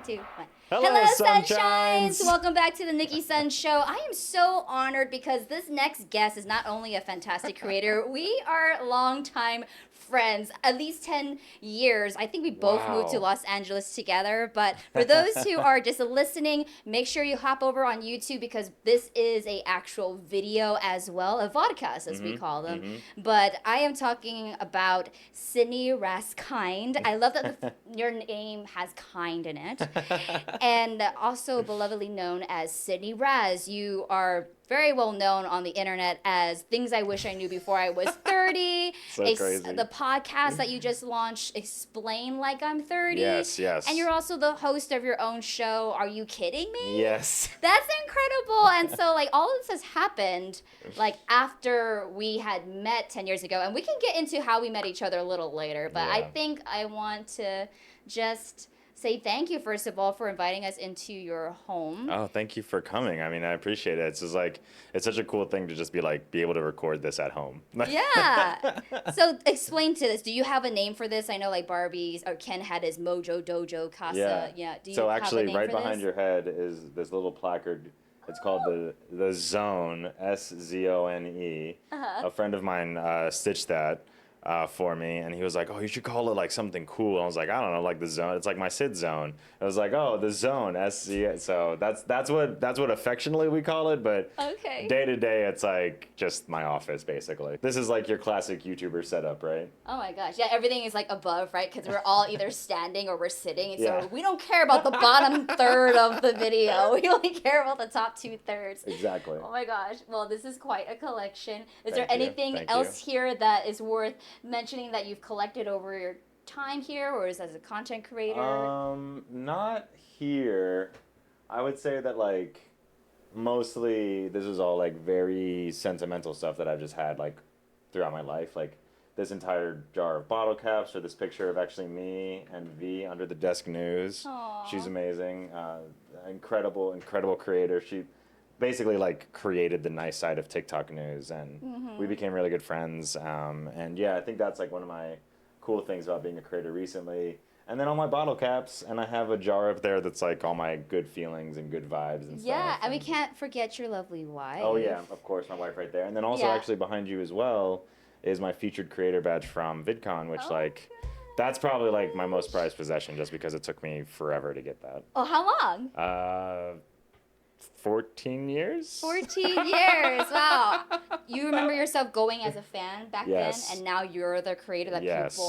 2, 1. Hello, Sunshines! Sunshines! Welcome back to the Nicki Sun Show. I am so honored because this next guest is not only a fantastic creator, we are longtime friends, at least 10 years. I think we both moved to Wow. Los Angeles together. But for those who are just listening, make sure you hop over on YouTube because this is a actual video as well, a vodcast as we call them. But I am talking about Sidney Raskind. I love that your name has kind in it. And also belovedly known as Sidney Raz. You are very well known on the internet as Things I Wish I Knew Before I Was 30. So crazy. The podcast that you just launched, Explain Like I'm 30. Yes. And you're also the host of your own show, Are You Kidding Me? Yes. That's incredible. And so, like, all of this has happened, like, after we had met 10 years ago. And we can get into how we met each other a little later. But I think I want to just say thank you, first of all, for inviting us into your home. Oh, thank you for coming. I mean, I appreciate it. It's just like, it's such a cool thing to just be able to record this at home. Yeah. So explain to this. Do you have a name for this? I know like Barbie's or Ken had his Mojo Dojo Casa. Yeah. Do you So have actually, a name right for behind this? your head is this little placard. It's called the SZone, SZone. A friend of mine stitched that for me, and he was like, "Oh, you should call it like something cool." I was like, "I don't know, like the zone. It's like my Sid zone." I was like, "Oh, the zone, SZ." So that's what affectionately we call it, but Okay. day to day, it's like just my office basically. This is like your classic YouTuber setup, right? Oh my gosh. Yeah, everything is like above, right? Because we're all either standing or we're sitting. And Yeah. so we don't care about the bottom third of the video. We only care about the top 2/3. Exactly. Oh my gosh. Well, this is quite a collection. Is there Thank you. anything Thank else here that is worth mentioning that you've collected over your time here, or is as a content creator? Not here. I would say that like mostly this is all like very sentimental stuff that I've just had like throughout my life. Like this entire jar of bottle caps, or this picture of actually me and V under the desk news. Aw. She's amazing. Incredible creator. She basically like created the nice side of TikTok news, and we became really good friends. And yeah, I think that's like one of my cool things about being a creator recently. And then all my bottle caps, and I have a jar up there that's like all my good feelings and good vibes and stuff. Yeah, and we can't forget your lovely wife. Oh yeah, of course, my wife right there. And then also Yeah. actually behind you as well is my featured creator badge from VidCon, which like that's probably like my most prized possession, just because it took me forever to get that. Oh, how long? 14 years? 14 years. Wow. You remember yourself going as a fan back Yes. then, and now you're the creator that Yes.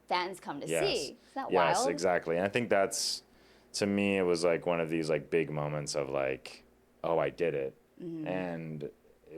fans come to Yes. see. Is that Yes, wild? exactly. And I think that's, to me, it was like one of these like big moments of like, oh, I did it. And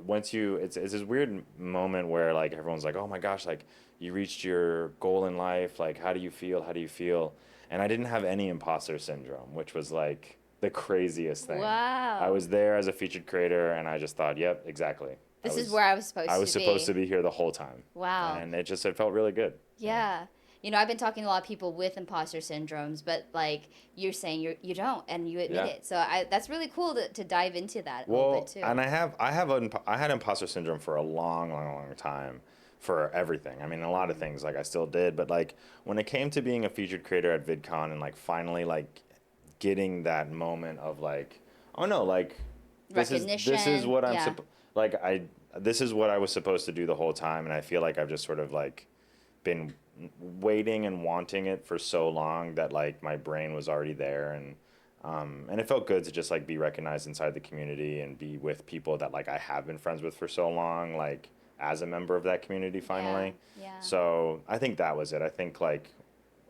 once it's this weird moment where like everyone's like, oh my gosh, like you reached your goal in life. Like, how do you feel? How do you feel? And I didn't have any imposter syndrome, which was like the craziest thing. Wow. I was there as a featured creator, and I just thought, yep, exactly. This is where I was supposed to be. I was supposed to be here the whole time. Wow. And it felt really good. Yeah. You know, I've been talking to a lot of people with imposter syndromes, but like you're saying you don't, and you admit it. So that's really cool to dive into that a little bit too. And I had imposter syndrome for a long time for everything. I mean, a lot of things like I still did, but like when it came to being a featured creator at VidCon and like finally like getting that moment of like, oh no, like this is what I'm this is what I was supposed to do the whole time, and I feel like I've just sort of like been waiting and wanting it for so long that like my brain was already there, and it felt good to just like be recognized inside the community and be with people that like I have been friends with for so long, like as a member of that community finally. Yeah. So I think that was it. I think like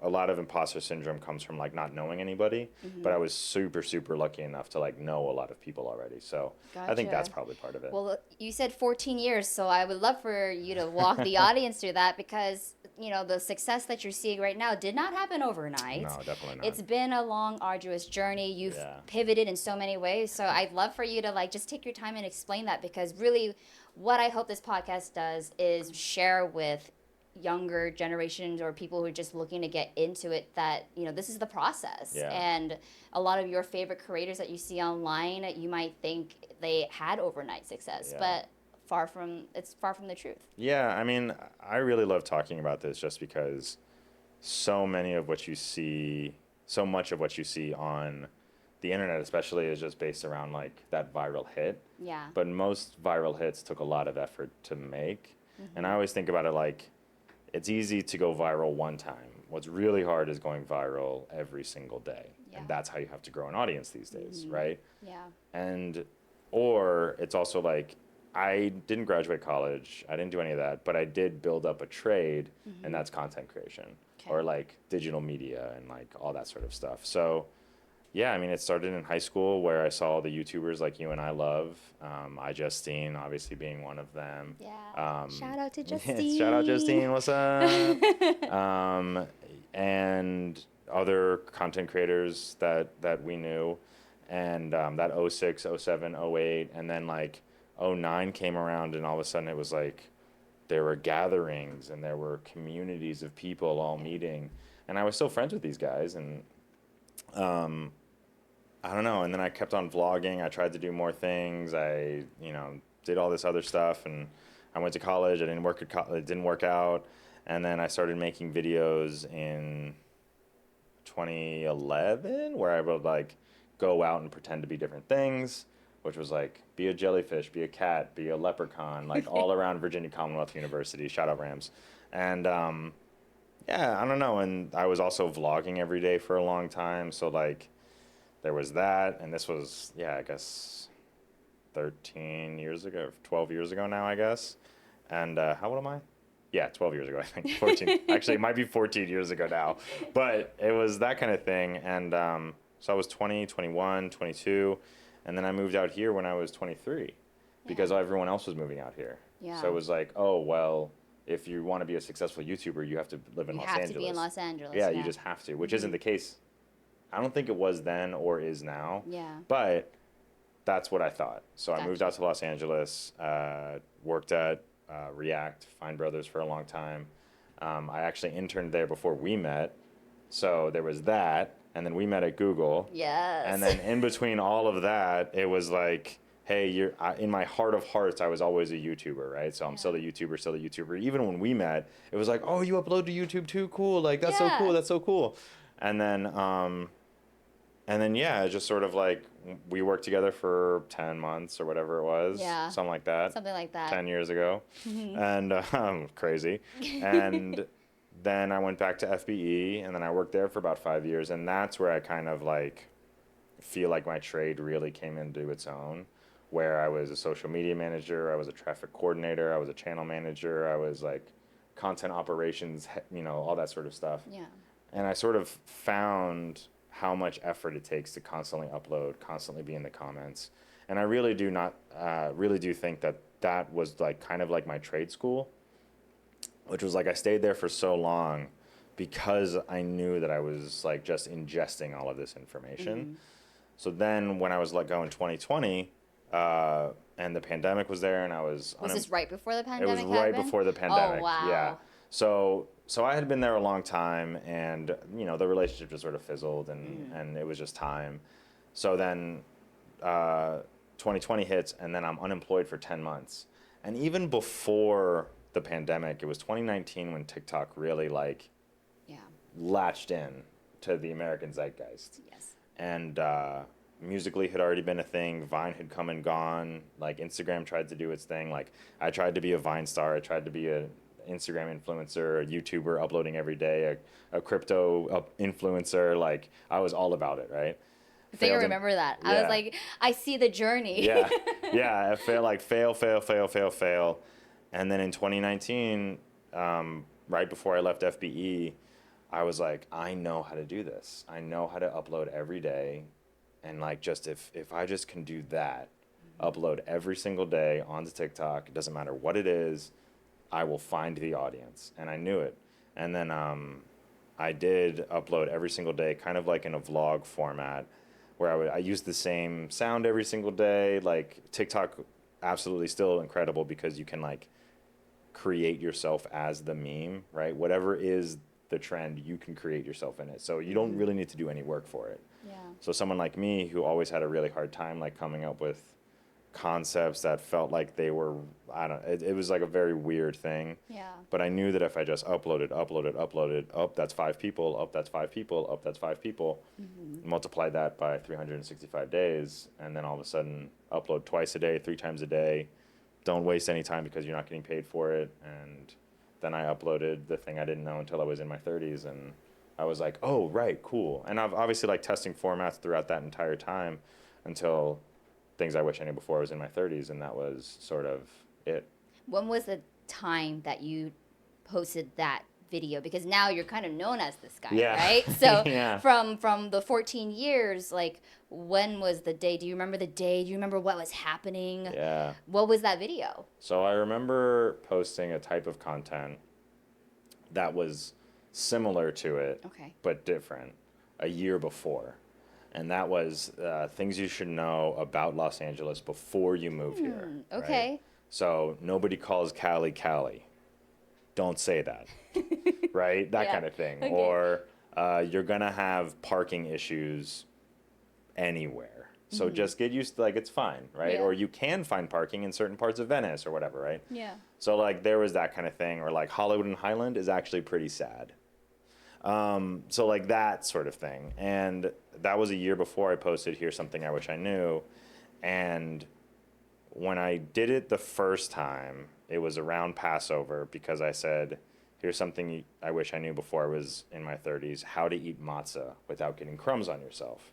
a lot of imposter syndrome comes from like not knowing anybody, but I was super lucky enough to like know a lot of people already. So I think that's probably part of it. Well, you said 14 years, so I would love for you to walk the audience through that, because you know the success that you're seeing right now did not happen overnight. No, definitely not. It's been a long, arduous journey. You've pivoted in so many ways, so I'd love for you to like just take your time and explain that, because really what I hope this podcast does is share with younger generations or people who are just looking to get into it that, you know, this is the process. And a lot of your favorite creators that you see online, you might think they had overnight success, but it's far from the truth. Yeah, I mean, I really love talking about this just because so many of what you see so much of what you see on the internet especially is just based around like that viral hit. Yeah. But most viral hits took a lot of effort to make. And I always think about it like it's easy to go viral one time. What's really hard is going viral every single day. Yeah. And that's how you have to grow an audience these days, right? Yeah. And or it's also like I didn't graduate college. I didn't do any of that, but I did build up a trade, and that's content creation or like digital media and like all that sort of stuff. So yeah, I mean, it started in high school where I saw all the YouTubers like you and I love. Justine, obviously being one of them. Yeah. Shout out to Justine. Shout out Justine, what's up? And other content creators that we knew. And that 06, 07, 08, and then like 09 came around, and all of a sudden it was like there were gatherings and there were communities of people all meeting. And I was still friends with these guys, and I don't know. And then I kept on vlogging. I tried to do more things. I, did all this other stuff, and I went to college. I didn't work at it didn't work out. And then I started making videos in 2011 where I would like go out and pretend to be different things, which was like be a jellyfish, be a cat, be a leprechaun, like all around Virginia Commonwealth University. Shout out Rams. And yeah, I don't know. And I was also vlogging every day for a long time. So like there was that. And this was, yeah, I guess 13 years ago, 12 years ago now, I guess. And how old am I? Yeah, 12 years ago, I think. 14. Actually, it might be 14 years ago now. But it was that kind of thing. And so I was 20, 21, 22. And then I moved out here when I was 23 because everyone else was moving out here. Yeah. So it was like, oh, well, if you want to be a successful YouTuber, you have to live in Los Angeles. You have to be in Los Angeles. Yeah, you just have to, which isn't the case. I don't think it was then or is now. Yeah. But that's what I thought. So I moved out to Los Angeles, worked at React, Fine Brothers for a long time. I actually interned there before we met. So there was that. And then we met at Google. Yes. And then in between all of that, it was like, hey, in my heart of hearts, I was always a YouTuber, right? So I'm still the YouTuber. Even when we met, it was like, oh, you upload to YouTube too? Cool. Like, that's so cool. That's so cool. And then, yeah, just sort of like we worked together for 10 months or whatever it was. Yeah. Something like that. 10 years ago. And crazy. And then I went back to FBE, and then I worked there for about 5 years. And that's where I kind of like feel like my trade really came into its own, where I was a social media manager, I was a traffic coordinator, I was a channel manager, I was like content operations, all that sort of stuff. Yeah. And I sort of found how much effort it takes to constantly upload, constantly be in the comments. And I really do think that was like kind of like my trade school, which was like I stayed there for so long because I knew that I was like just ingesting all of this information. So then when I was let go in 2020, and the pandemic was there, and I was... Was this right before the pandemic It was right before the pandemic. Oh, wow. Yeah. So I had been there a long time, and the relationship just sort of fizzled, and it was just time. So then 2020 hits, and then I'm unemployed for 10 months. And even before the pandemic, it was 2019 when TikTok really latched in to the American zeitgeist. Yes. And Musical.ly had already been a thing. Vine had come and gone. Like Instagram tried to do its thing. Like I tried to be a Vine star. I tried to be a Instagram influencer, a YouTuber uploading every day, a crypto influencer. Like I was all about it, right? I think I remember that. Yeah. I was like, I see the journey. Yeah. I fail. And then in 2019, right before I left FBE, I was like, I know how to do this. I know how to upload every day. And like, just if I just can do that, upload every single day onto TikTok, it doesn't matter what it is, I will find the audience. And I knew it. And then I did upload every single day, kind of like in a vlog format, where I used the same sound every single day. Like TikTok, absolutely still incredible because you can like create yourself as the meme, right? Whatever is the trend, you can create yourself in it. So you don't really need to do any work for it. Yeah. So someone like me who always had a really hard time like coming up with concepts that felt like they were, I don't, it was like a very weird thing. Yeah. But I knew that if I just uploaded, that's 5 people, that's 5 people, that's 5 people, multiply that by 365 days, and then all of a sudden upload twice a day, 3 times a day, don't waste any time because you're not getting paid for it. And then I uploaded the thing I didn't know until I was in my 30s, and I was like, oh, right, cool. And I've obviously like testing formats throughout that entire time until things I wish I knew before I was in my 30s, and that was sort of it. When was the time that you posted that video? Because now you're kind of known as this guy, right? So Yeah. from the 14 years, like, when was the day? Do you remember the day? Do you remember what was happening? Yeah. What was that video? So I remember posting a type of content that was similar to it, Okay. but different, a year before. And that was things you should know about Los Angeles before you move here. Okay. Right? So nobody calls Cali Cali. Don't say that. Right? That kind of thing. Okay. Or you're going to have parking issues anywhere. So just get used to, like, it's fine, right? Yeah. Or you can find parking in certain parts of Venice or whatever, right? Yeah. So, like, there was that kind of thing. Or, like, Hollywood and Highland is actually pretty sad. So, like, that sort of thing. And that was a year before I posted Here's Something I Wish I Knew. And when I did it the first time, it was around Passover because I said, here's something I wish I knew before I was in my 30s, how to eat matzah without getting crumbs on yourself.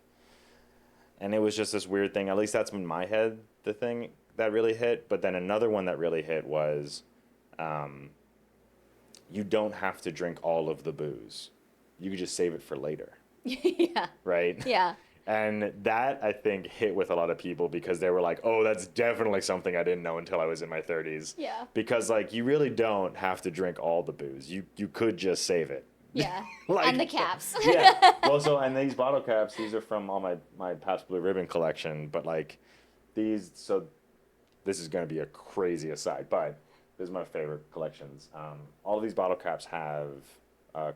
And it was just this weird thing. At least that's in my head, the thing that really hit. But then another one that really hit was you don't have to drink all of the booze. You could just save it for later. Yeah. Right? Yeah. And that, I think, hit with a lot of people because they were like, oh, that's definitely something I didn't know until I was in my 30s. Yeah. Because, like, you really don't have to drink all the booze. You could just save it. Yeah. Like, and the caps. Yeah. Well, so, and these bottle caps, these are from all my Pabst Blue Ribbon collection. But, like, these, so this is going to be a crazy aside, but this is my favorite collections. All of these bottle caps have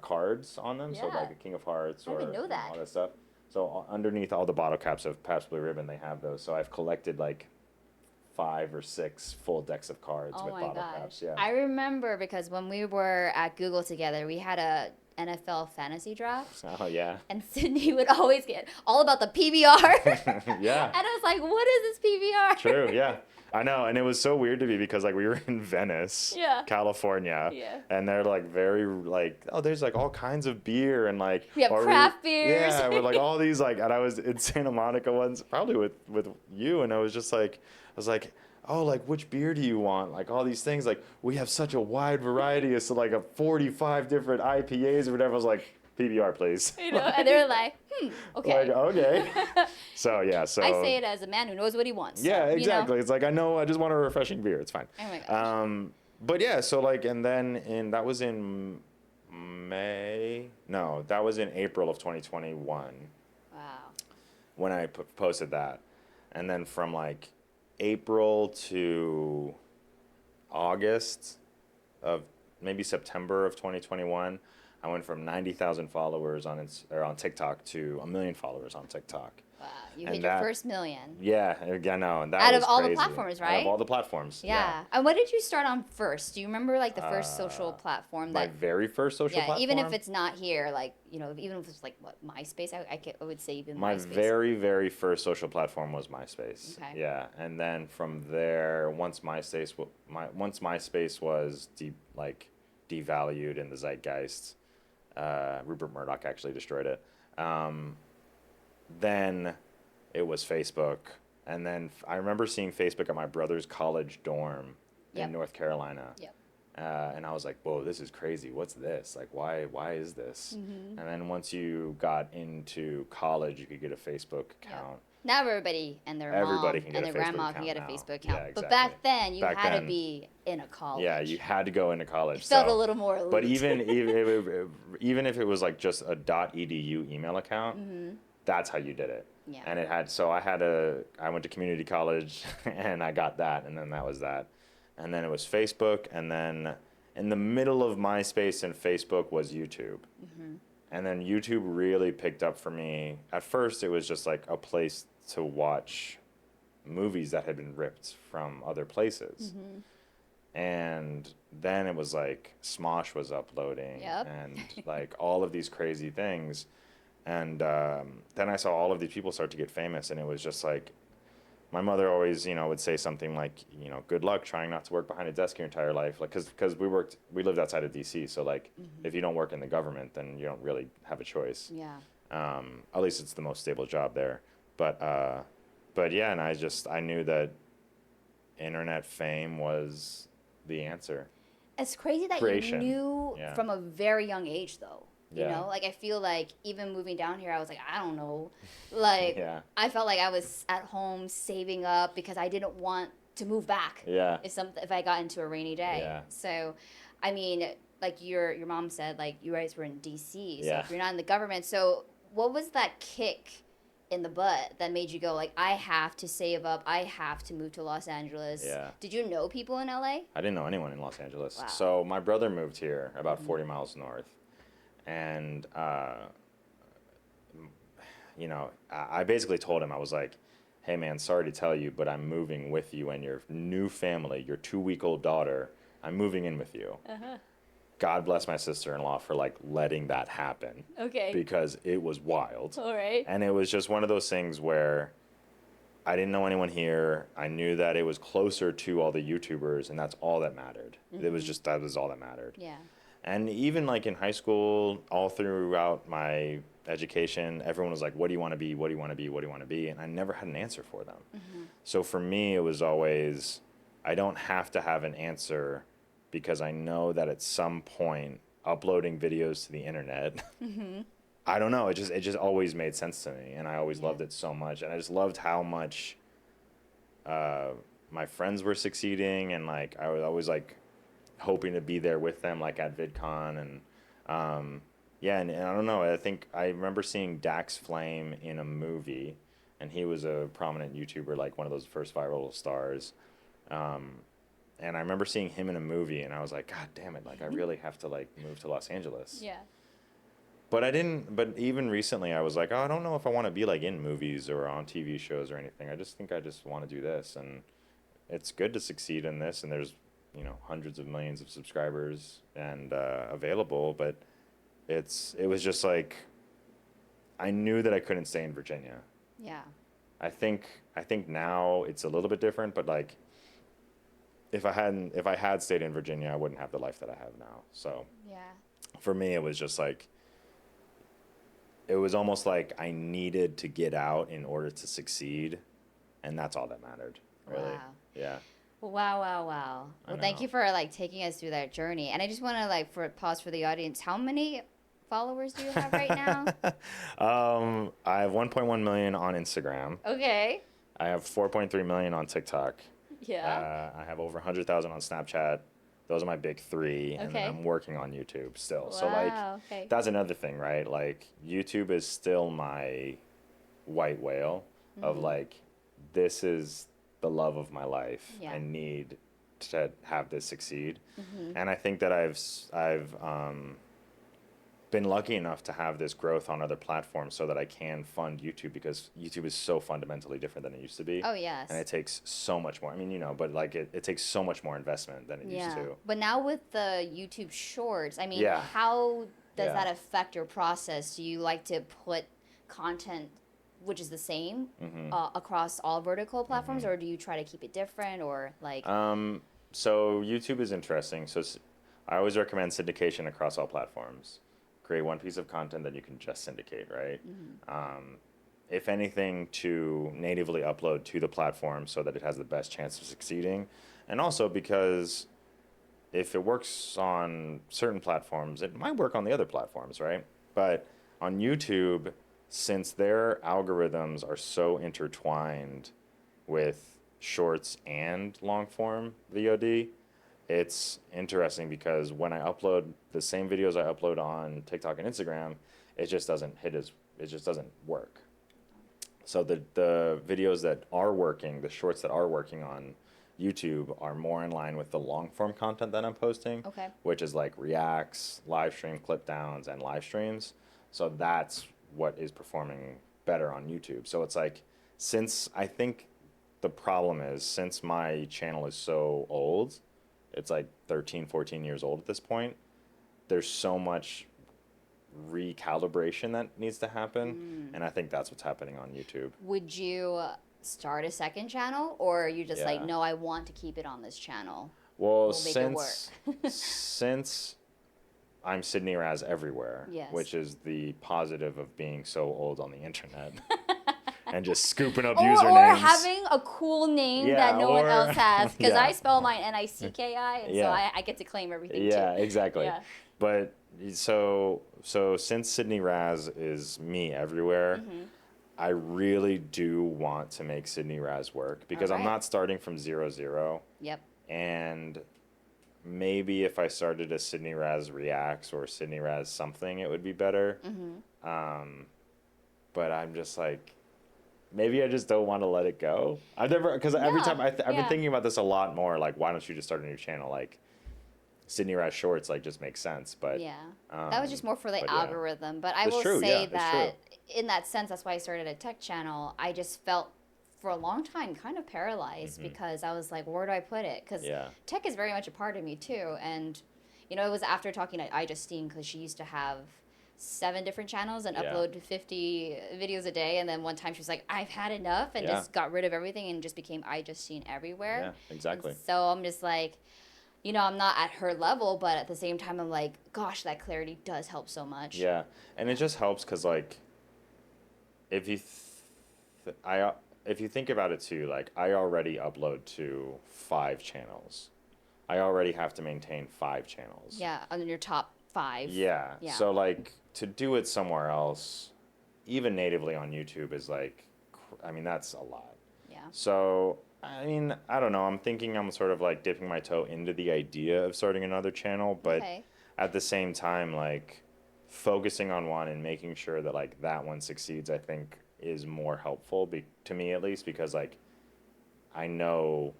cards on them. So, Yeah. like a King of Hearts I or didn't know that. all that stuff. So underneath all the bottle caps of Pabst Blue Ribbon, they have those. So I've collected like 5 or 6 full decks of cards Oh with my bottle gosh. caps. Yeah. I remember because when we were at Google together, we had a NFL fantasy draft. Oh yeah. And Sidney would always get all about the PBR. Yeah. And I was like, what is this PBR? True. Yeah. I know, and it was so weird to me because like we were in Venice, Yeah. California, Yeah. and they're like very like, oh, there's like all kinds of beer and like We have craft beers. Yeah, with like all these like, and I was in Santa Monica once, probably with you, and I was like, oh, like which beer do you want? Like all these things, like we have such a wide variety of so like a 45 different IPAs or whatever. I was like, PBR, please. You know, and they were like, okay. Like okay. So yeah, so I say it as a man who knows what he wants. So, yeah, you know. exactly. It's like I know I just want a refreshing beer. It's fine. Oh my gosh. But yeah, so like, and then that was in May. No, that was in April of 2021 Wow. when I posted that, and then from like April to August of maybe September of 2021, I went from 90,000 followers on TikTok to 1 million followers on TikTok. Wow. You And hit your that- first million. Yeah, I know. And that Out of was all the crazy. platforms, Out right? of all the platforms. Yeah. And what did you start on first? Do you remember like the first social Uh, platform My that? very first social Yeah, platform. even if it's not here, like, you know, even if it's like what, MySpace, I would say even My MySpace. very, very first social platform was MySpace. Okay. Yeah, and then from there, once MySpace was devalued in the zeitgeist, Rupert Murdoch actually destroyed it. Then it was Facebook, and then I remember seeing Facebook at my brother's college dorm Yep. in North Carolina. Yep. And I was like, whoa, this is crazy. What's this? Like, why is this? Mm-hmm. And then once you got into college, you could get a Facebook account. Now everybody and their Everybody mom can and get their a Facebook grandma can account get a now. Facebook Yeah, account. But exactly. back then, you Back had then- to be in a college. Yeah, you had to go into college. It felt so- a little more elite. But even if it was like just a .edu email account, that's how you did it. Yeah. And I went to community college and I got that, and then that was that. And then it was Facebook, and then in the middle of MySpace and Facebook was YouTube. And then YouTube really picked up for me. At first, it was just like a place to watch movies that had been ripped from other places. And then it was like Smosh was uploading and like all of these crazy things. And then I saw all of these people start to get famous, and it was just like, my mother always, would say something like, good luck trying not to work behind a desk your entire life. Like, because we lived outside of DC. So like, if you don't work in the government, then you don't really have a choice. Yeah. At least it's the most stable job there. But yeah, and I knew that internet fame was the answer. It's crazy that Creation. you knew from a very young age, though. You know, like I feel like even moving down here, I was like, I don't know. Like, I felt like I was at home saving up because I didn't want to move back. Yeah. If I got into a rainy day. Yeah. So, I mean, like your mom said, like you guys were in DC. So Yeah. if you're not in the government, so what was that kick in the butt that made you go like, I have to save up, I have to move to Los Angeles? Yeah. Did you know people in LA? I didn't know anyone in Los Angeles. Wow. So my brother moved here about 40 miles north. And, I basically told him, I was like, hey, man, sorry to tell you, but I'm moving with you and your new family, your 2-week-old daughter. I'm moving in with you. God bless my sister-in-law for, like, letting that happen. Okay. Because it was wild. All right. And it was just one of those things where I didn't know anyone here. I knew that it was closer to all the YouTubers, and that's all that mattered. It was just, that was all that mattered. Yeah. And even like in high school, all throughout my education, everyone was like, what do you want to be? What do you want to be? What do you want to be? And I never had an answer for them. So for me, it was always, I don't have to have an answer because I know that at some point, uploading videos to the internet, I don't know, it just always made sense to me. And I always loved it so much. And I just loved how much my friends were succeeding. And like, I was always like, hoping to be there with them, like at VidCon, and and I don't know. I think I remember seeing Dax Flame in a movie, and he was a prominent YouTuber, like one of those first viral stars. And I remember seeing him in a movie, and I was like, God damn it! Like I really have to like move to Los Angeles. Yeah. But I didn't. But even recently, I was like, oh, I don't know if I want to be like in movies or on TV shows or anything. I just think I just want to do this, and it's good to succeed in this. And there's hundreds of millions of subscribers and available, but it was just like, I knew that I couldn't stay in Virginia. Yeah. I think now it's a little bit different, but like, if I had stayed in Virginia, I wouldn't have the life that I have now. So for me, it was just like, it was almost like I needed to get out in order to succeed, and that's all that mattered, really. Wow. Yeah. Wow. Well, thank you for like taking us through that journey. And I just want to like pause for the audience. How many followers do you have right now? I have 1.1 million on Instagram. Okay. I have 4.3 million on TikTok. Yeah. I have over 100,000 on Snapchat. Those are my big three. And then I'm working on YouTube still. Wow, So like, that's another thing, right? Like YouTube is still my white whale of like, this is the love of my life. I need to have this succeed. And I think that I've been lucky enough to have this growth on other platforms so that I can fund YouTube, because YouTube is so fundamentally different than it used to be. Oh, yes. And it takes so much more. I mean, but like it takes so much more investment than it used to. But now with the YouTube Shorts, I mean, how does that affect your process? Do you like to put content which is the same across all vertical platforms, or do you try to keep it different, or like? So YouTube is interesting. So I always recommend syndication across all platforms. Create one piece of content that you can just syndicate, right? If anything, to natively upload to the platform so that it has the best chance of succeeding. And also because if it works on certain platforms, it might work on the other platforms, right? But on YouTube, since their algorithms are so intertwined with shorts and long form VOD, it's interesting because when I upload the same videos I upload on TikTok and Instagram, it just doesn't work. So the videos that are working, the shorts that are working on YouTube are more in line with the long form content that I'm posting, which is like reacts, live stream clip downs, and live streams. So that's what is performing better on YouTube. So it's like, since I think the problem is, since my channel is so old, it's like 13, 14 years old at this point, there's so much recalibration that needs to happen, and I think that's what's happening on YouTube. Would you start a second channel, or are you just like, Yeah. no, I want to keep it on this channel? Well, We'll make it work. since I'm Sidney Raz everywhere, Yes. which is the positive of being so old on the internet and just scooping up Or usernames. having a cool name Yeah, that no one or- else has, because Yeah. I spell mine Nicki, and so Yeah. I get to claim everything Yeah, too. exactly. Yeah. But so since Sidney Raz is me everywhere, I really do want to make Sidney Raz work, because I'm Alright. not starting from 0-0. Yep. And maybe if I started a Sidney Raz Reacts or Sidney Raz something, it would be better. But I'm just like, maybe I just don't want to let it go. I've never, because every No, time I've been yeah. thinking about this a lot more, like, why don't you just start a new channel? Like, Sidney Raz Shorts, like, just makes sense. But Yeah. That was just more for the but yeah. algorithm. But I That's will true, say yeah, that's that in that sense, that's why I started a tech channel. I just felt for a long time kind of paralyzed because I was like, where do I put it? Because Yeah. tech is very much a part of me too. And, you know, it was after talking to iJustine, because she used to have 7 different channels and Yeah. upload 50 videos a day. And then one time she was like, I've had enough, and Yeah. just got rid of everything and just became iJustine everywhere. Yeah, exactly. And so I'm just like, you know, I'm not at her level, but at the same time, I'm like, gosh, that clarity does help so much. Yeah, and it just helps because, like, if you if you think about it too, like, I already upload to 5 channels. I already have to maintain 5 channels. Yeah, on your top 5. Yeah. Yeah. So, like, to do it somewhere else, even natively on YouTube, is like, I mean, that's a lot. Yeah. So, I mean, I don't know. I'm thinking I'm sort of like dipping my toe into the idea of starting another channel, but Okay. at the same time, like, focusing on one and making sure that, like, that one succeeds, I think is more helpful, to me at least, because, like, I know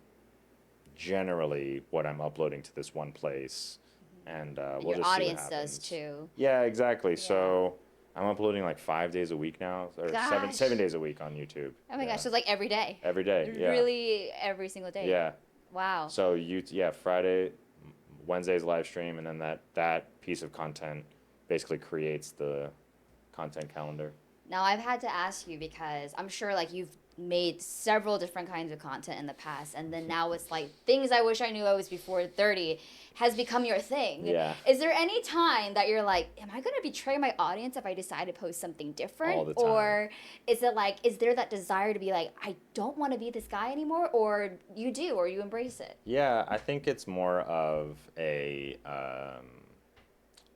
generally what I'm uploading to this one place, and And we'll your just see what audience does happens. too. Yeah, exactly. So I'm uploading like 5 days a week now, or Gosh. seven days a week on YouTube. Oh my Yeah. gosh, so like every day. Every day. Yeah. Really every single day. Yeah. Wow. So Friday, Wednesday's live stream, and then that piece of content basically creates the content calendar. Now I've had to ask you, because I'm sure like you've made several different kinds of content in the past, and then now it's like things I wish I knew I was before 30 has become your thing. Yeah. Is there any time that you're like, am I going to betray my audience if I decide to post something different? All the time. Or is it like, is there that desire to be like, I don't want to be this guy anymore, or you do, or you embrace it? Yeah, I think it's more of a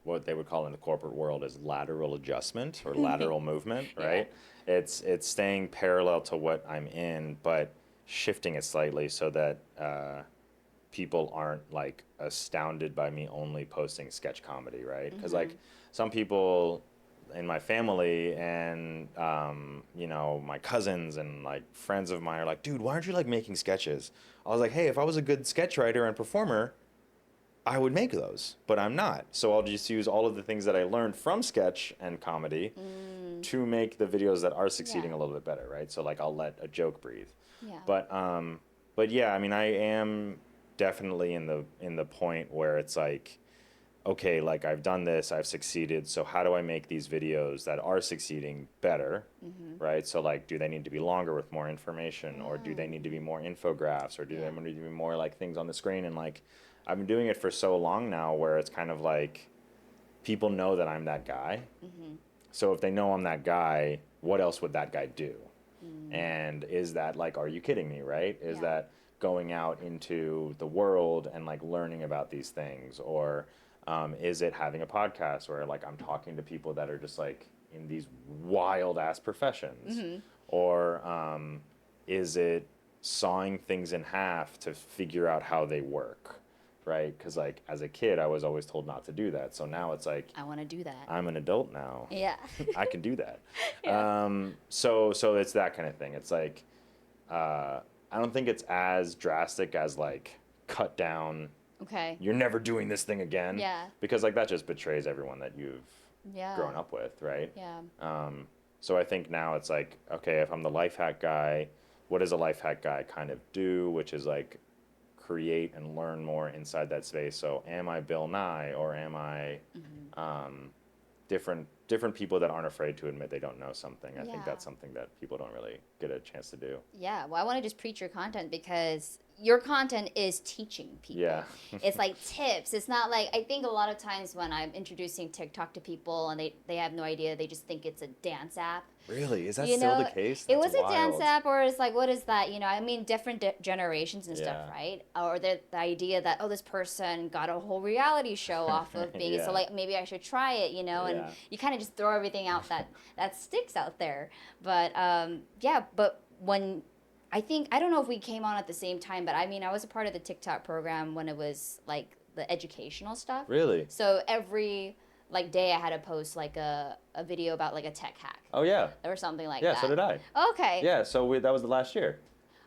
what they would call in the corporate world is lateral adjustment or lateral movement, right? It's staying parallel to what I'm in, but shifting it slightly so that people aren't like astounded by me only posting sketch comedy, right? Because like some people in my family and you know, my cousins and like friends of mine are like, dude, why aren't you like making sketches? I was like, hey, if I was a good sketch writer and performer, I would make those, but I'm not. So I'll just use all of the things that I learned from sketch and comedy to make the videos that are succeeding a little bit better, right? So like I'll let a joke breathe. Yeah. But yeah, I mean, I am definitely in the point where it's like, okay, like I've done this, I've succeeded. So how do I make these videos that are succeeding better, right? So like, do they need to be longer with more information, or do they need to be more infographics, or do they need to be more like things on the screen? And like, I've been doing it for so long now where it's kind of like people know that I'm that guy. So if they know I'm that guy, what else would that guy do? And is that like, are you kidding me, right? Is that going out into the world and like learning about these things? Or is it having a podcast where like I'm talking to people that are just like in these wild ass professions? Or is it sawing things in half to figure out how they work? Right? Because like as a kid, I was always told not to do that. So now it's like, I want to do that. I'm an adult now. Yeah. I can do that. Yeah. So it's that kind of thing. It's like, I don't think it's as drastic as like cut down. Okay. You're never doing this thing again. Yeah. Because like that just betrays everyone that you've grown up with, right? Yeah. So I think now it's like, okay, if I'm the life hack guy, what does a life hack guy kind of do, which is like create and learn more inside that space. So am I Bill Nye, or am I different people that aren't afraid to admit they don't know something? I think that's something that people don't really get a chance to do. Yeah, well, I want to just preach your content because your content is teaching people. Yeah. It's like tips. It's not like, I think a lot of times when I'm introducing TikTok to people and they have no idea, they just think it's a dance app. Really? Is that still the case? It was a dance app, or it's like, what is that? You know, I mean, different generations and stuff, Yeah. right? Or the idea that, oh, this person got a whole reality show off of being, Yeah. so like maybe I should try it, you know? And Yeah. you kind of just throw everything out that sticks out there. But yeah, but when I don't know if we came on at the same time, but I mean, I was a part of the TikTok program when it was like the educational stuff. Really? So every like day I had to post like a video about like a tech hack. Oh yeah. Or something like Yeah, that. so did I. Okay. Yeah, so that was the last year.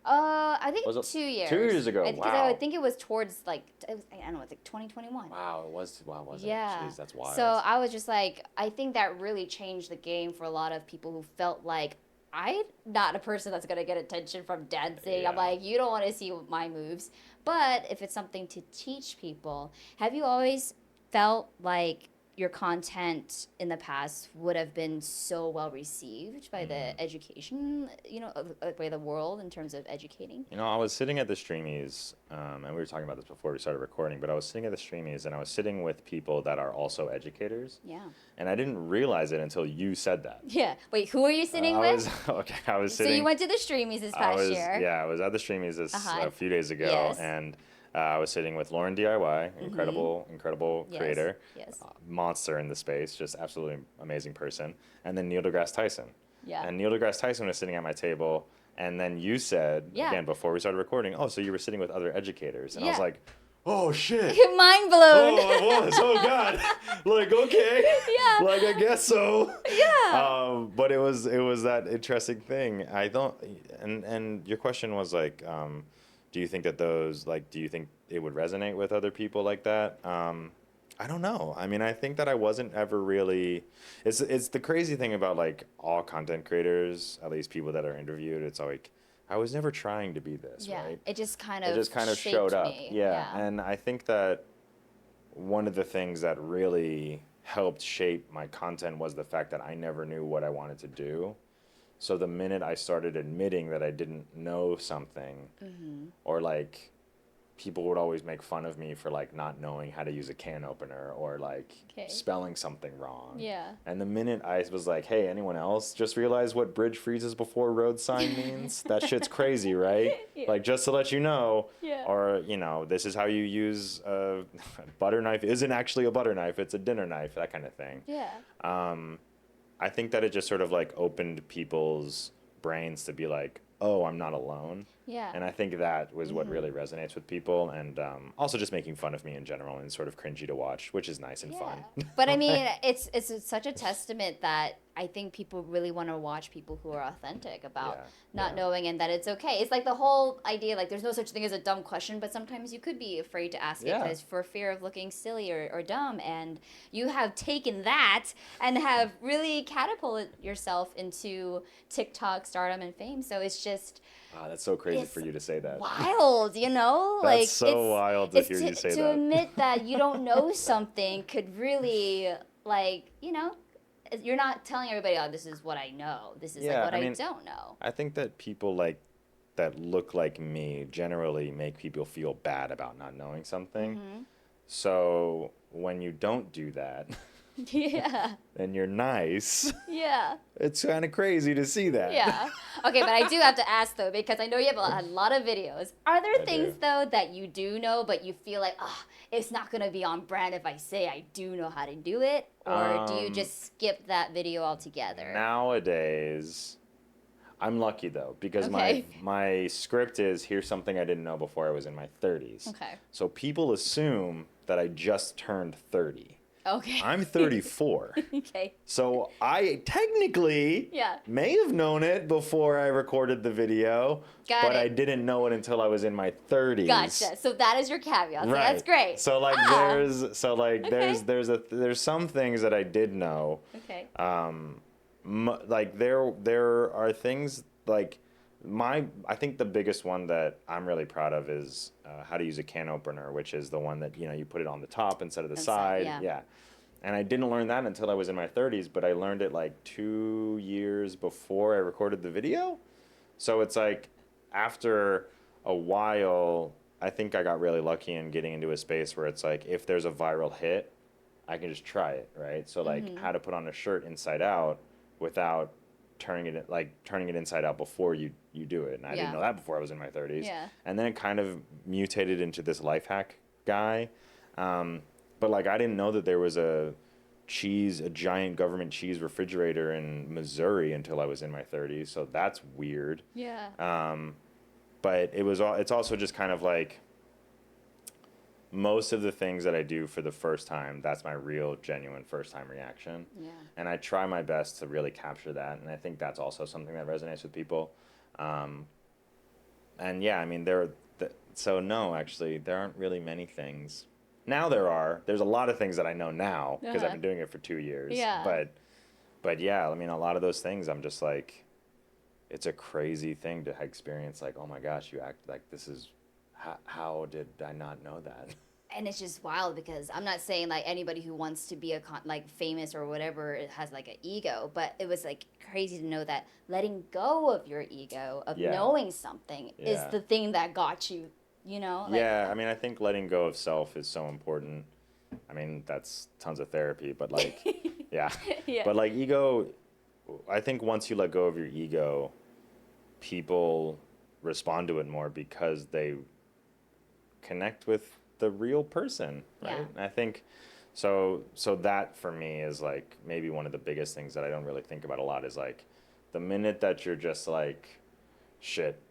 I think Was it 2 years. 2 years ago? Because Wow. I think it was towards like, I don't know, it's like 2021. Wow, was it? Yeah. Jeez, that's wild. So I was just like, I think that really changed the game for a lot of people who felt like, I'm not a person that's going to get attention from dancing. I'm Yeah. like, you don't want to see my moves. But if it's something to teach people, have you always felt like your content in the past would have been so well received by the education, you know, by the world in terms of educating? You know, I was sitting at the Streamies, and we were talking about this before we started recording, but I was sitting at the Streamies, and I was sitting with people that are also educators. Yeah. And I didn't realize it until you said that. Yeah. Wait, who are you sitting with? I was sitting. So you went to the Streamies this past year. Yeah, I was at the Streamies a few days ago, Yes. and I was sitting with Lauren DIY, incredible Yes. creator, Yes. monster in the space, just absolutely amazing person, and then Neil deGrasse Tyson. Yeah. And Neil deGrasse Tyson was sitting at my table, and then you said, Yeah. again, before we started recording, oh, so you were sitting with other educators. And I was Yeah. like, oh, shit. Mind blown. Oh, I was. Oh, God. Like, okay. Yeah. Like, I guess so. Yeah. But it was that interesting thing. I don't, and your question was like, do you think that do you think it would resonate with other people like that? I don't know. I mean, I think that I wasn't ever really, it's the crazy thing about like all content creators, at least people that are interviewed, it's like, I was never trying to be this, Yeah. right? It just kind It of just kind of shaped showed up. me. Yeah. And I think that one of the things that really helped shape my content was the fact that I never knew what I wanted to do. So the minute I started admitting that I didn't know something, or like people would always make fun of me for like not knowing how to use a can opener or like spelling something wrong. Yeah. And the minute I was like, hey, anyone else just realize what bridge freezes before road sign means? That shit's crazy, right? Yeah. Like, just to let you know, Yeah. or, you know, this is how you use a butter knife isn't actually a butter knife, it's a dinner knife, that kind of thing. Yeah. I think that it just sort of like opened people's brains to be like, oh, I'm not alone. Yeah. And I think that was what really resonates with people, and also just making fun of me in general and sort of cringy to watch, which is nice and fun. But I mean, it's such a testament that I think people really want to watch people who are authentic about not knowing, and that it's okay. It's like the whole idea, like there's no such thing as a dumb question, but sometimes you could be afraid to ask it because for fear of looking silly or dumb, and you have taken that and have really catapulted yourself into TikTok stardom and fame. So it's just Wow, that's so crazy for you to say that. wild, you know? That's like so wild to hear you say to that. admit that you don't know something could really, like, you know, you're not telling everybody, oh, this is what I know. This is like what I don't know. I think that people like that look like me generally make people feel bad about not knowing something. So when you don't do that, Yeah. and you're nice, Yeah. it's kind of crazy to see that. Yeah. Okay, but I do have to ask though, because I know you have a lot of videos. Are there things though that you do know, but you feel like, oh, it's not gonna be on brand if I say I do know how to do it, or do you just skip that video altogether? Nowadays, I'm lucky though, because my script is, here's something I didn't know before I was in my 30s. Okay. So people assume that I just turned 30. Okay. I'm 34. Okay. So I technically may have known it before I recorded the video, but I didn't know it until I was in my 30s. Gotcha. So that is your caveat. So that's great. So like there's some things that I did know. Okay. Like there are things like I think the biggest one that I'm really proud of is how to use a can opener, which is the one that, you know, you put it on the top instead of the side. Yeah. And I didn't learn that until I was in my 30s, but I learned it like 2 years before I recorded the video. So it's like after a while, I think I got really lucky in getting into a space where it's like if there's a viral hit, I can just try it, right? So like how to put on a shirt inside out without turning it inside out before you do it. And I didn't know that before I was in my 30s. Yeah. And then it kind of mutated into this life hack guy. But like I didn't know that there was a giant government cheese refrigerator in Missouri until I was in my 30s. So that's weird. Yeah. But it's also just kind of like most of the things that I do for the first time, that's my real, genuine first time reaction. Yeah. And I try my best to really capture that. And I think that's also something that resonates with people. And yeah, I mean, no, actually, there aren't really many things. Now there are. There's a lot of things that I know now because I've been doing it for 2 years. Yeah. But yeah, I mean, a lot of those things, I'm just like, it's a crazy thing to experience. Like, oh my gosh, you act like this is. How did I not know that? And it's just wild because I'm not saying like anybody who wants to be like famous or whatever has like an ego, but it was like crazy to know that letting go of your ego, of knowing something is the thing that got you, you know? Like, yeah, I mean, I think letting go of self is so important. I mean, that's tons of therapy, but like, yeah. But like ego, I think once you let go of your ego, people respond to it more because they connect with the real person, right? Yeah. And I think so that for me is like maybe one of the biggest things that I don't really think about a lot is like the minute that you're just like, shit,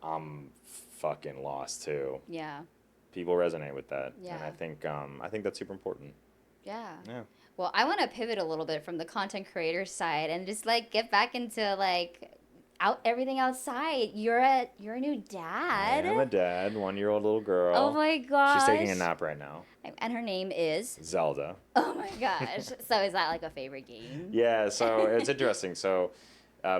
I'm fucking lost too. Yeah. People resonate with that. Yeah. And I think that's super important. Yeah. Yeah. Well, I want to pivot a little bit from the content creator side and just like get back into like everything outside. You're a new dad. I am a dad, 1-year-old little girl. Oh my gosh. She's taking a nap right now. And her name is Zelda. Oh my gosh. So is that like a favorite game? Yeah, so it's interesting. So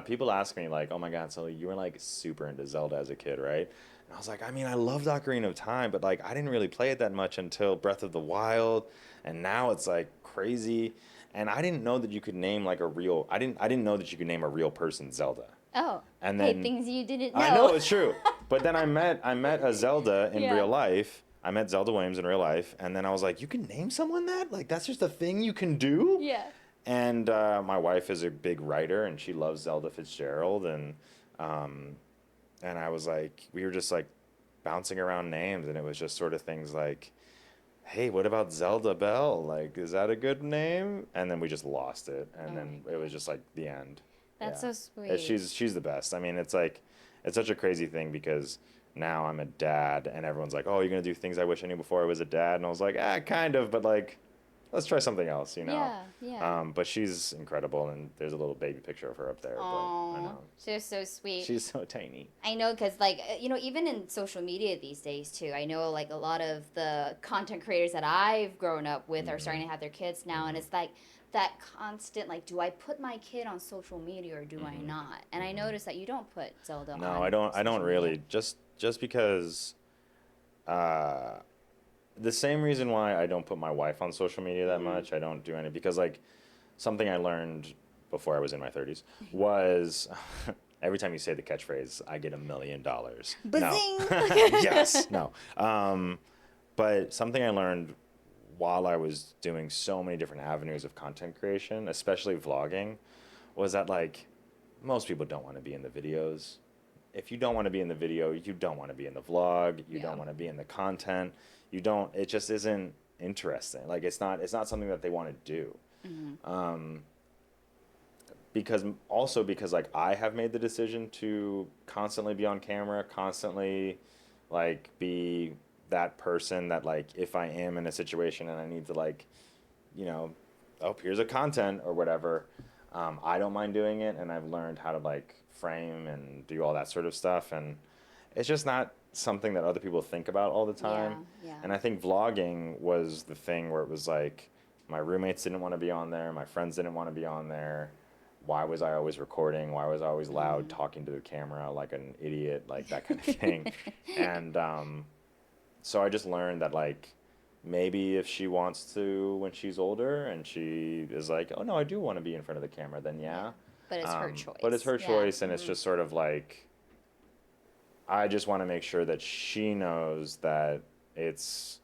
people ask me like, oh my God, so you were like super into Zelda as a kid, right? And I was like, I mean, I loved Ocarina of Time, but like I didn't really play it that much until Breath of the Wild, and now it's like crazy. And I didn't know that you could name like I didn't know that you could name a real person Zelda. Oh, and then things you didn't know. I know, it's true. But then I met a Zelda in real life. I met Zelda Williams in real life, and then I was like, you can name someone that? Like, that's just a thing you can do? Yeah. And my wife is a big writer, and she loves Zelda Fitzgerald, and I was like, we were just like bouncing around names, and it was just sort of things like, hey, what about Zelda Bell? Like, is that a good name? And then we just lost it, and then it was just like the end. That's so sweet. She's the best. I mean, it's like, it's such a crazy thing because now I'm a dad and everyone's like, oh, you're going to do things I wish I knew before I was a dad. And I was like, kind of, but like, let's try something else, you know? Yeah. But she's incredible, and there's a little baby picture of her up there. Oh, I know. she's so sweet. She's so tiny. I know, because, like, you know, even in social media these days, too, I know, like, a lot of the content creators that I've grown up with are starting to have their kids now, and it's like, that constant, like, do I put my kid on social media or do I not? And I noticed that you don't put Zelda on. No, I don't really. Just because the same reason why I don't put my wife on social media that much, I don't do any, because like something I learned before I was in my 30s was every time you say the catchphrase, I get $1 million. Bazing! No. Yes. No. But something I learned while I was doing so many different avenues of content creation, especially vlogging, was that like most people don't want to be in the videos. If you don't want to be in the video, you don't want to be in the vlog, you don't want to be in the content. It just isn't interesting. Like it's not something that they want to do. Because like I have made the decision to constantly be on camera, constantly like be that person that like if I am in a situation and I need to like, you know, oh, here's a content or whatever, I don't mind doing it, and I've learned how to like frame and do all that sort of stuff, and it's just not something that other people think about all the time. Yeah. And I think vlogging was the thing where it was like my roommates didn't want to be on there, my friends didn't want to be on there, why was I always recording? Why was I always loud talking to the camera like an idiot, like that kind of thing. And so I just learned that like maybe if she wants to when she's older and she is like, oh no, I do want to be in front of the camera, then yeah. But it's her choice. But it's her choice, and it's just sort of like, I just want to make sure that she knows that it's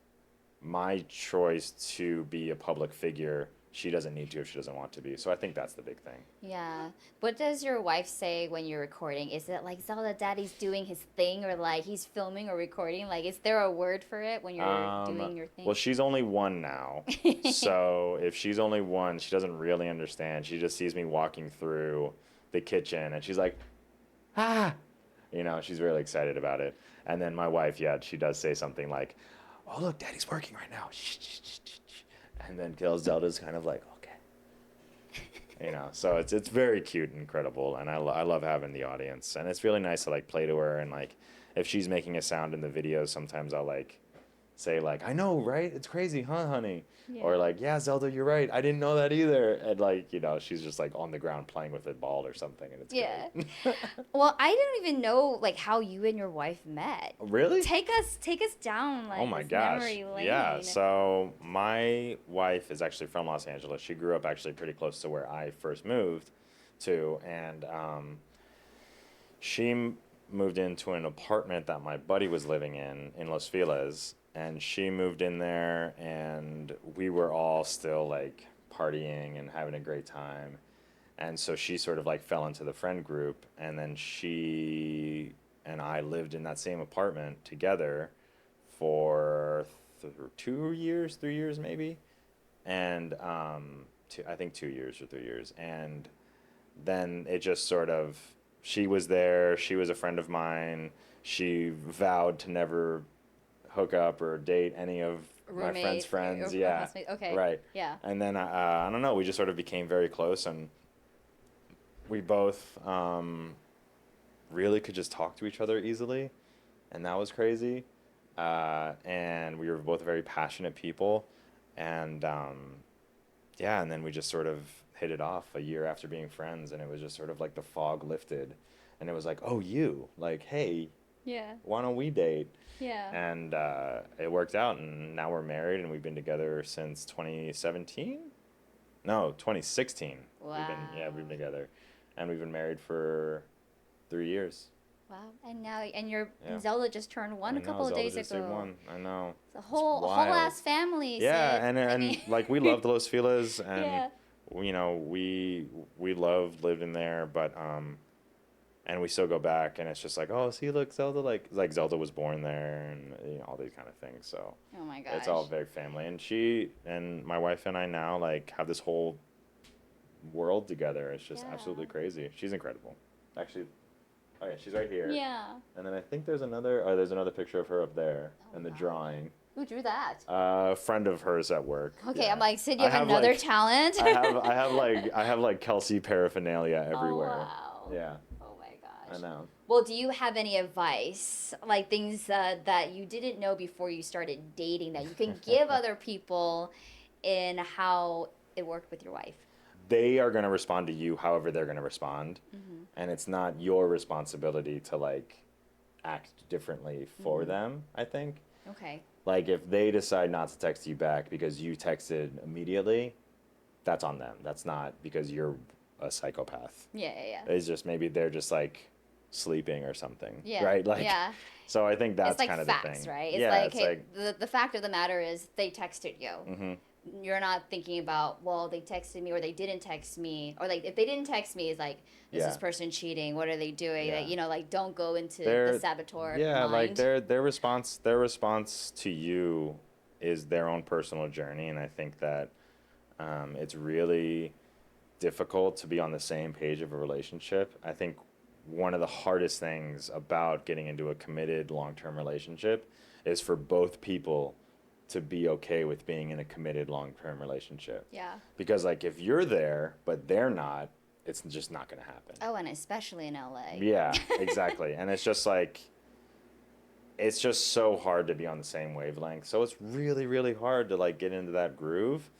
my choice to be a public figure. She doesn't need to if she doesn't want to be. So I think that's the big thing. Yeah. What does your wife say when you're recording? Is it like, Zelda, daddy's doing his thing, or like he's filming or recording? Like, is there a word for it when you're doing your thing? Well, she's only one now. So if she's only one, she doesn't really understand. She just sees me walking through the kitchen and she's like, ah, you know, she's really excited about it. And then my wife, yeah, she does say something like, oh, look, daddy's working right now. Shh, shh, shh, shh, shh. And then Zelda's kind of like, okay. You know, so it's very cute and incredible, and I love having the audience, and it's really nice to like play to her, and like if she's making a sound in the video, sometimes I'll like say like, I know, right? It's crazy, huh, honey? Yeah. Or like, yeah, Zelda, you're right. I didn't know that either. And like, you know, she's just like on the ground playing with a ball or something, and it's great. Well, I don't even know like how you and your wife met. Really? Take us down like Oh my this gosh. memory lane. Yeah, so my wife is actually from Los Angeles. She grew up actually pretty close to where I first moved to, and she moved into an apartment that my buddy was living in Los Feliz, and she moved in there, and we were all still like partying and having a great time. And so she sort of like fell into the friend group, and then she and I lived in that same apartment together for 2 years, 3 years maybe, and I think 2 years or 3 years, and then it just sort of, she was there, she was a friend of mine, she vowed to never hook up or date any of my friends' friends, yeah, okay, right, yeah, and then I don't know, we just sort of became very close, and we both really could just talk to each other easily, and that was crazy. And we were both very passionate people, and yeah, and then we just sort of hit it off a year after being friends, and it was just sort of like the fog lifted, and it was like, oh, you, like, hey, yeah, why don't we date? yeah, And it worked out, and now we're married, and we've been together since 2017? No, 2016. Wow. We've been together, and we've been married for 3 years. Wow. And now, and Zelda just turned one a couple of days ago. One. I know. The whole ass family. Yeah, Sid. and like we loved Los Feliz, and Yeah. you know we lived in there, but and we still go back, and it's just like, oh, see, look, Zelda, like Zelda was born there, and you know all these kind of things. So oh my gosh, it's all very family, and she and my wife and I now like have this whole world together. It's just absolutely crazy. She's incredible, actually. Oh yeah, she's right here. Yeah. And then I think there's another picture of her up there in the drawing. Who drew that? A friend of hers at work. Okay, yeah. I'm like, Sid, you have another like, talent. I have like Kelsey paraphernalia everywhere. Oh, wow. Yeah. Oh my gosh. I know. Well, do you have any advice, like things that you didn't know before you started dating that you can give other people in how it worked with your wife? They are going to respond to you however they're going to respond. Mm-hmm. And it's not your responsibility to like act differently for them, I think. Okay. Like if they decide not to text you back because you texted immediately, that's on them. That's not because you're a psychopath. Yeah. It's just maybe they're just like sleeping or something. Yeah. Right? Like, yeah. So I think that's like kind of facts, the thing. Right? It's yeah, like, it's hey, like the fact of the matter is they texted you. Mm-hmm. You're not thinking about, well, they texted me or they didn't text me, or like if they didn't text me, it's like, is this person cheating? What are they doing? Yeah. Like, you know, like don't go into the saboteur. mind. Like their response to you is their own personal journey, and I think that it's really difficult to be on the same page of a relationship. I think one of the hardest things about getting into a committed long-term relationship is for both people to be okay with being in a committed long-term relationship. Yeah. Because like if you're there but they're not, it's just not going to happen. Oh, and especially in LA. Yeah, exactly. And it's just like, it's just so hard to be on the same wavelength. So it's really, really hard to like get into that groove.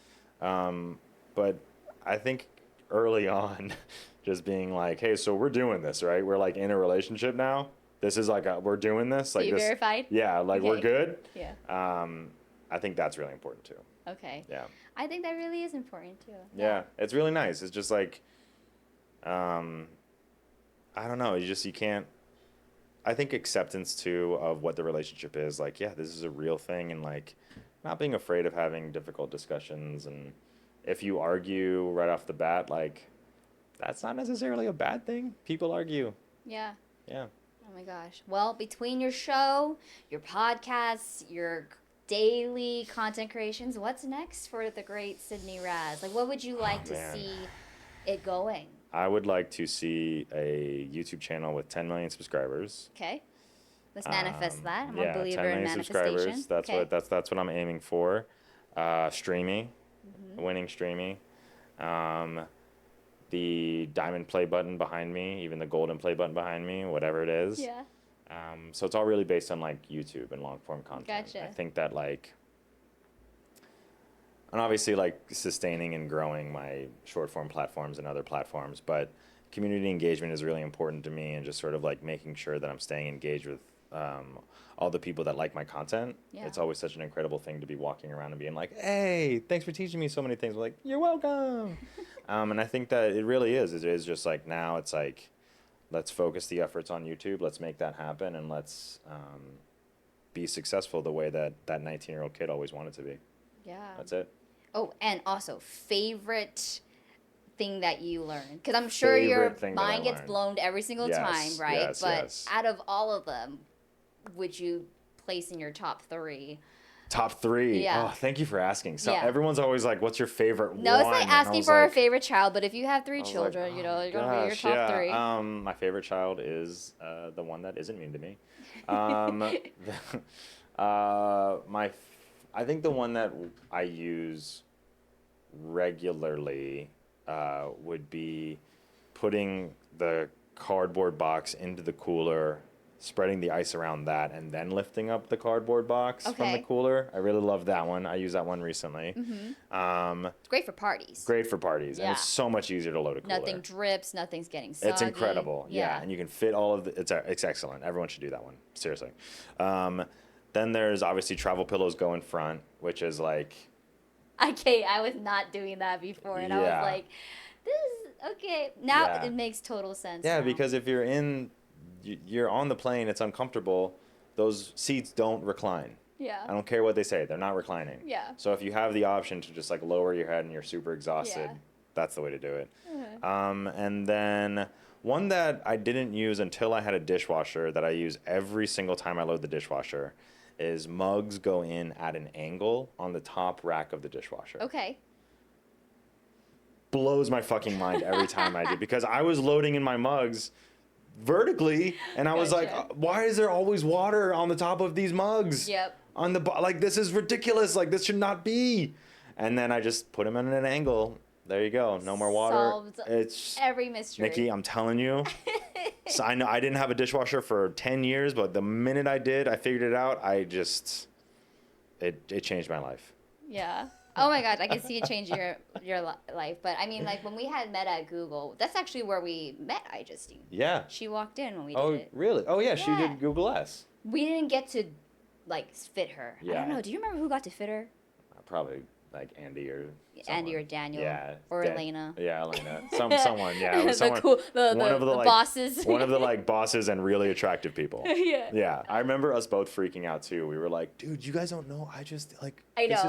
But I think early on, just being like, hey, so we're doing this, right? We're like in a relationship now. This is like we're doing this. Like you this. verified? Yeah, like we're Okay. good. Yeah. I think that's really important too. Okay. Yeah. I think that really is important too. Yeah, it's really nice. It's just like, I don't know. You can't. I think acceptance too of what the relationship is. Like, yeah, this is a real thing, and like, not being afraid of having difficult discussions. And if you argue right off the bat, like, that's not necessarily a bad thing. People argue. Yeah. Yeah. Oh my gosh. Well, between your show, your podcasts, your daily content creations, what's next for the great Sidney Raz? Like, what would you like to see it going? I would like to see a YouTube channel with 10 million subscribers. Okay. Let's manifest that. I'm Yeah, a believer 10 million in manifestation. subscribers. That's okay. that's what I'm aiming for. Streamy, winning Streamy. The diamond play button behind me, even the golden play button behind me, whatever it is. Yeah. So it's all really based on like YouTube and long form content. Gotcha. I think that like, and obviously like sustaining and growing my short form platforms and other platforms, but community engagement is really important to me, and just sort of like making sure that I'm staying engaged with all the people that like my content. Yeah. It's always such an incredible thing to be walking around and being like, hey, thanks for teaching me so many things. I'm like, you're welcome. And I think that it really is. It is just like now it's like, let's focus the efforts on YouTube. Let's make that happen, and let's be successful the way that 19-year-old kid always wanted to be. Yeah. That's it. Oh, and also favorite thing that you learn, because I'm sure your mind gets blown every single time, right? Yes, but out of all of them, would you place in your top 3? Top 3. Yeah. Oh, thank you for asking. So Yeah. everyone's always like, "What's your favorite No, one?" it's like asking for a favorite child, but if you have 3 children, like, you know, oh you're gonna be your top 3. My favorite child is the one that isn't mean to me. I think the one that I use regularly would be putting the cardboard box into the cooler, spreading the ice around that, and then lifting up the cardboard box from the cooler. I really love that one. I used that one recently. It's great for parties. Great for parties. And it's so much easier to load a cooler. Nothing drips, nothing's getting soggy. It's incredible. Yeah. And you can fit all of the, it's excellent. Everyone should do that one. Seriously. Then there's obviously travel pillows go in front, which is like, I was not doing that before, and I was like, this is okay. Now it makes total sense. Yeah, now. because if you're on the plane, it's uncomfortable. Those seats don't recline. Yeah. I don't care what they say. They're not reclining. Yeah. So if you have the option to just like lower your head and you're super exhausted, that's the way to do it. And then one that I didn't use until I had a dishwasher that I use every single time I load the dishwasher is mugs go in at an angle on the top rack of the dishwasher. Okay. Blows my fucking mind every time I do, because I was loading in my mugs vertically, and I was like, why is there always water on the top of these mugs? Yep. On the like, this is ridiculous. Like, this should not be. And then I just put them in an angle. There you go. No more water. Solved it's every mystery. Nicki, I'm telling you. So I know I didn't have a dishwasher for 10 years, but the minute I did, I figured it out. It changed my life. Yeah. Oh my gosh, I can see it change your life. But I mean, like when we had met at Google, that's actually where we met Justine. Yeah. She walked in when we did it. Oh, really? Oh, yeah, she did Google S. We didn't get to like fit her. Yeah. I don't know. Do you remember who got to fit her? Probably like Andy or someone. Andy or Daniel. Yeah. Or Elena. Yeah, Elena. Someone. Yeah. It was someone. One of the like, bosses. One of the like bosses and really attractive people. Yeah. Yeah. I remember us both freaking out too. We were like, dude, you guys don't know. I know. This is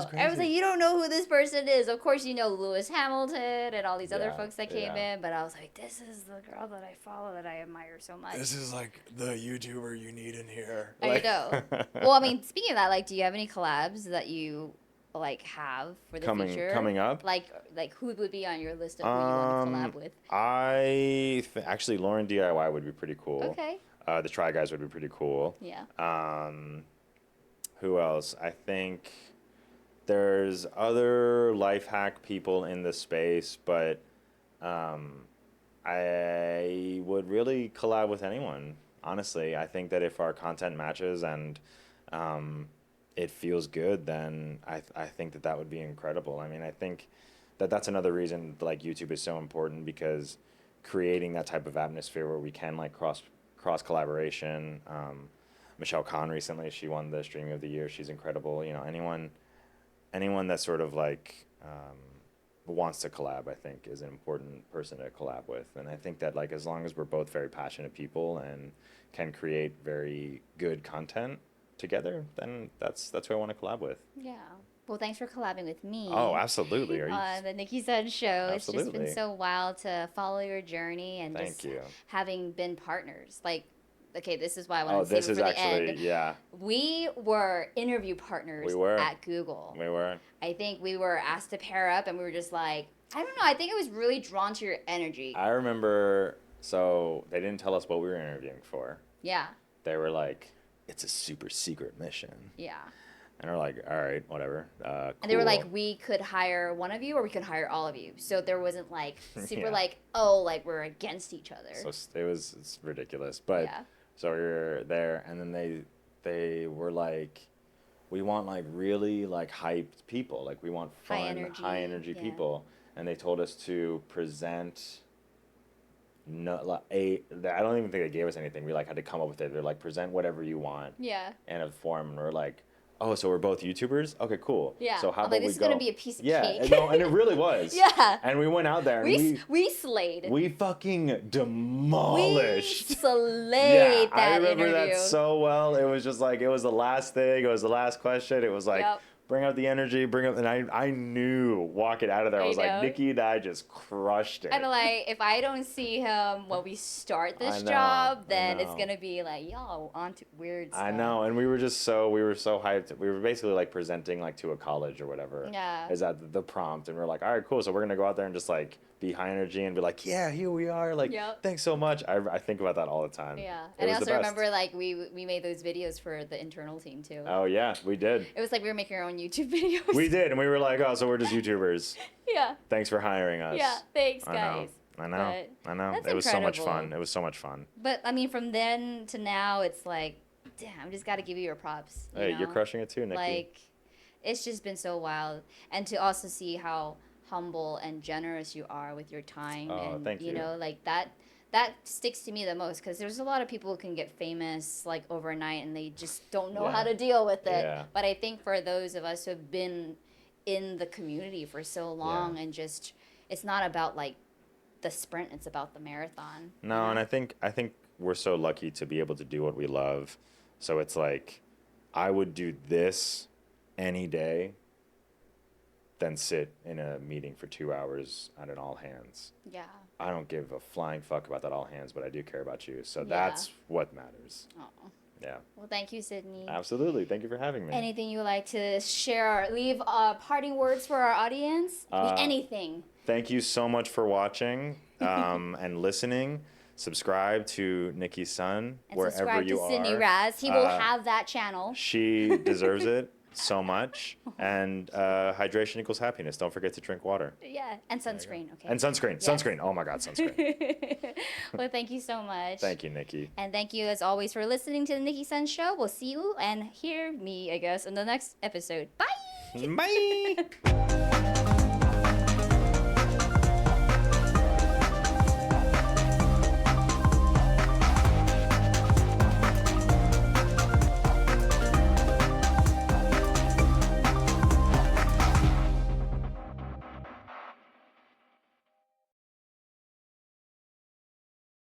crazy. I was like, you don't know who this person is. Of course, you know Lewis Hamilton and all these other folks that came in. But I was like, this is the girl that I follow that I admire so much. This is like the YouTuber you need in here. I know. Well, I mean, speaking of that, like, do you have any collabs that you like have for the future coming up? Like who would be on your list of who you want to collab with? Actually Lauren DIY would be pretty cool. Okay. The Try Guys would be pretty cool. Yeah. Who else? I think there's other life hack people in the space, but I would really collab with anyone. Honestly, I think that if our content matches and it feels good, then I think that would be incredible. I mean, I think that's another reason like YouTube is so important, because creating that type of atmosphere where we can like cross collaboration. Michelle Kahn recently, she won the Streamy of the Year. She's incredible. You know, anyone that sort of like wants to collab, I think, is an important person to collab with. And I think that like as long as we're both very passionate people and can create very good content together, then that's who I want to collab with. Yeah. Well, thanks for collabing with me. Oh, absolutely. Are you? On the Nicki SZone show. Absolutely. It's just been so wild to follow your journey and Thank just you. having been partners. Like, okay, this is why I want to this save is it for the actually, end. yeah. We were interview partners at Google. We were. I think we were asked to pair up, and we were just like, I don't know. I think I was really drawn to your energy. I remember, so they didn't tell us what we were interviewing for. Yeah. They were like, it's a super secret mission. Yeah. And we're like, all right, whatever. Cool. And they were like, we could hire one of you or we could hire all of you. So there wasn't like super Yeah. like, oh, like we're against each other. So it's ridiculous. But yeah. so we were there, and then they were like, we want like really like hyped people. Like we want fun, high energy people. And they told us to present I don't even think they gave us anything. We like had to come up with it. They're like, present whatever you want. Yeah. In a form, and we're like, oh, so we're both YouTubers? Okay, cool. Yeah. So how I'm about like, we this is go? gonna be a piece of yeah, cake. no, and it really was. Yeah. And we went out there and we slayed. we fucking demolished. We slayed that I remember interview. that so well. It was just like, it was the last thing. It was the last question. It was like, Yep. bring out the energy, and I knew walking out of there, I was like, Nicki and I just crushed it. And like, if I don't see him when we start this I know, job, I then it's know. gonna be like, yo, on to weird stuff. I know, and we were so hyped. We were basically like presenting like to a college or whatever. Yeah. Is that the prompt? And we're like, all right, cool. So we're gonna go out there and just like be high energy and be like, yeah, here we are. Like, Yep. thanks so much. I think about that all the time. Yeah, It and I was the also best. remember like we made those videos for the internal team too. Oh yeah, we did. It was like we were making our own YouTube videos. We did, and we were like, oh, so we're just YouTubers. Yeah. Thanks for hiring us. Yeah. Thanks, guys. I know. That's It was so much incredible. fun. It was so much fun. But I mean, from then to now, it's like, damn, just got to give you your props. Hey, know? you're crushing it too, Nicki. Like, it's just been so wild, and to also see how humble and generous you are with your time, Oh, and thank you. know, like that sticks to me the most, because there's a lot of people who can get famous like overnight and they just don't know how to deal with it. Yeah. But I think for those of us who have been in the community for so long, and just, it's not about like the sprint, it's about the marathon. No, and I think we're so lucky to be able to do what we love. So it's like, I would do this any day than sit in a meeting for 2 hours at an all hands. Yeah. I don't give a flying fuck about that all hands, but I do care about you. So that's what matters. Oh. Yeah. Well, thank you, Sidney. Absolutely. Thank you for having me. Anything you would like to share, leave parting words for our audience? Anything. Thank you so much for watching and listening. Subscribe to Nicki's son, And wherever subscribe you to are. Sidney Raz. He will have that channel. She deserves it so much. And hydration equals happiness. Don't forget to drink water. Yeah, and sunscreen, okay? And sunscreen. Yes. Sunscreen. Oh my God, sunscreen. Well, thank you so much. Thank you, Nicki. And thank you, as always, for listening to the Nicki SZone Show. We'll see you and hear me, I guess, in the next episode. Bye! Bye.